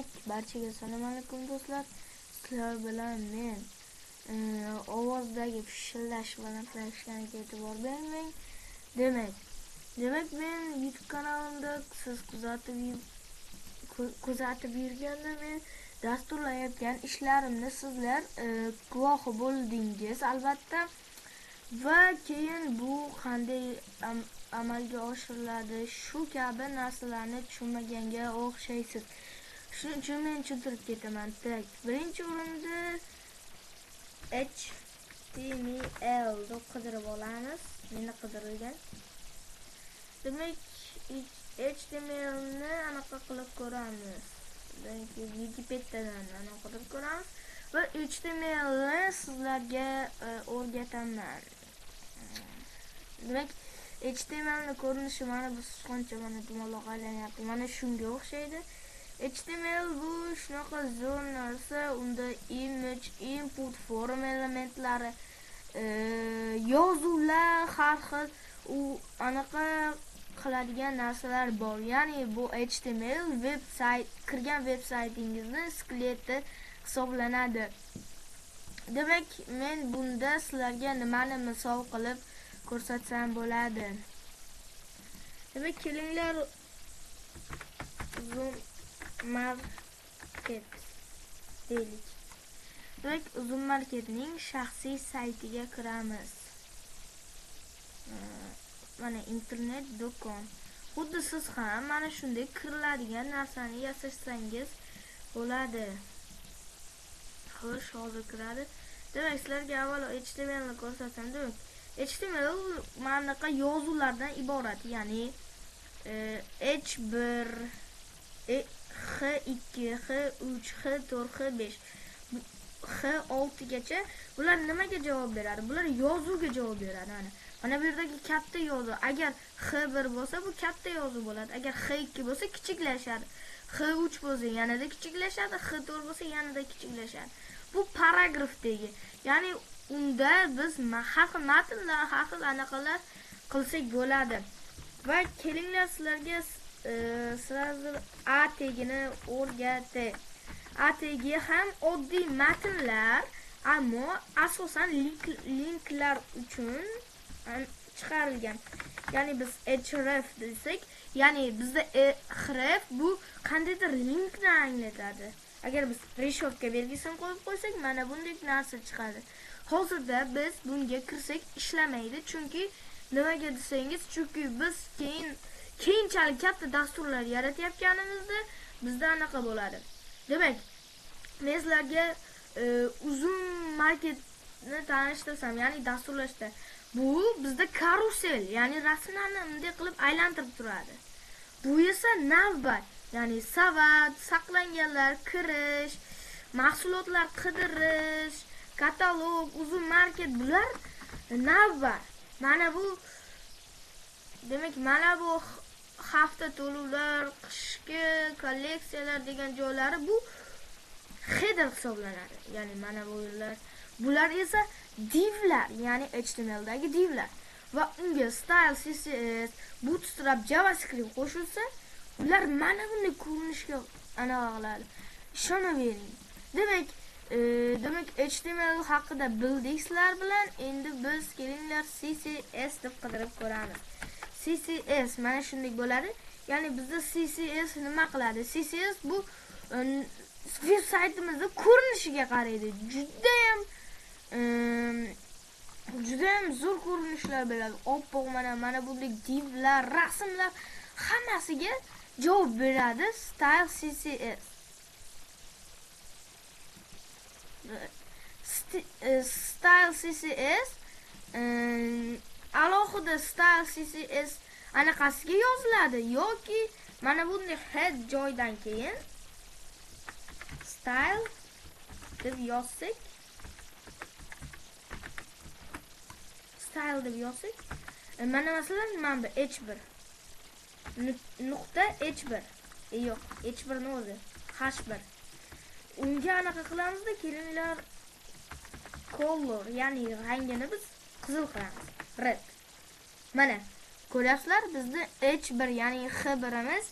Demak, barchaga assalomu alaykum do'stlar. Sizlar bilan men ovozdagi pishillash balandlashganiga e'tibor bermang. Demak, men YouTube kanalimda siz kuzatib yurganda men dasturlayotgan ishlarimni sizlar guvohi bo'ldingiz albatta. Va keyin bu qanday amalga oshiriladi, shu kabi narsalarni tushunmaganga o'xshaysiz. Shuning uchun men tushuntirib ketaman. Birinchi o'rinda HTML deb qidirib olamiz. Meni qidirilgan. Demak, HTML ni anaqa qilib ko'ramiz. Wikipediadan anaqa qilib ko'ramiz va HTML ni sizlarga o'rgataman. Demak, HTML ni ko'rinishi mana bu sichqoncha mana dumaloq aylanyapti. Mana shunga o'xshaydi. HTML bu shunaqa zo'r narsa, unda image, input, form elementlari, yozuvlar, har xil u anaqa qiladigan narsalar bor. Ya'ni bu HTML kirgan veb-saytingizni skeleti hisoblanadi. Demak, men bunda sizlarga nimani misol qilib ko'rsatsam bo'ladi. Demak, kelinglar Zoom Market deylik. Demak, Zoom Marketning shaxsiy saytiga kiramiz. Mana internet do'kon. Xuddi siz ham mana shunday kiriladigan narsani yasasangiz bo'ladi. Xo'sh, hozir kiradi. Demak, sizlarga avvalo HTML ni ko'rsatsam, demak, HTML manaqa yozuvlardan iborat. Ya'ni H1, H2, H3, H4, H5, H6 gacha bular nimaga javob beradi? Bular yozuvga javob beradi. Mana bu yerdagi katta yozuv. Agar H1 bo'lsa, bu katta yozuv bo'ladi. Agar H2 bo'lsa, kichiklashadi. H3 bo'lsa, yanada kichiklashadi. H4 bo'lsa, yanada kichiklashadi. Bu paragrafdagi. Ya'ni unda biz har xil matnlar, har xil anaqalar qilsak bo'ladi. Va kelinglar sizlarga sразу A tegini o'rgatay. A tegi ham oddiy matnlar, ammo asosan linklar uchun chiqarilgan. Ya'ni biz href desak, ya'ni bizda href bu qandaydir linkni anglatadi. Agar biz reshovka belgisini qo'yib qo'ysak, mana bunday narsa chiqadi. Hozirda biz bunga kirsak ishlamaydi, chunki nimaga desangiz, chunki biz keyinchalik katta dasturlar yaratayotganimizda bizda anaqa bo'ladi. Demak, men sizlarga Zoom Marketni tanishtirsam, ya'ni dasturlashda bu bizda karusel, ya'ni rasmlarni bunday qilib aylantirib turadi. Bu esa navbat, ya'ni savat, saqlanganlar, kirish, mahsulotlar qidirish, katalog, Zoom Market bular navbat. Mana bu demak, mana bu hafta to'lovlar, qishki kolleksiyalar degan joylari bu header hisoblanadi. Ya'ni mana bu yerlar. Bular esa divlar, ya'ni HTML dagi divlar. Va unga style, CSS, bootstrap, JavaScript qo'shilsa, ular mana bunday ko'rinishga anaqa qiladi. Ishonavering. Demak, HTML haqida bildiksizlar bilan endi biz kelinglar CSS deb qidirib ko'ramiz. CSS mana shunday bo'ladi. Ya'ni bizda CSS nima qiladi? CSS bu veb saytimizda ko'rinishiga qaraydi. Juda ham zo'r ko'rinishlar beradi. Oppoq mana bunday divlar, rasmlar hammasiga javob beradi Style CSS. Style CSS alohida Style CSS anaqasiga yoziladi yoki mana bunday head joydan keyin style deb yozsak, mana masalan mana bu h1 nuqta h1 yo'q, h1 ni o'zi h1 unga anaqa qilamizda, kelinglar color, ya'ni rangini biz qizil qilamiz, red. Mana ko'ryapsizlar, bizda h1 ya'ni h1imiz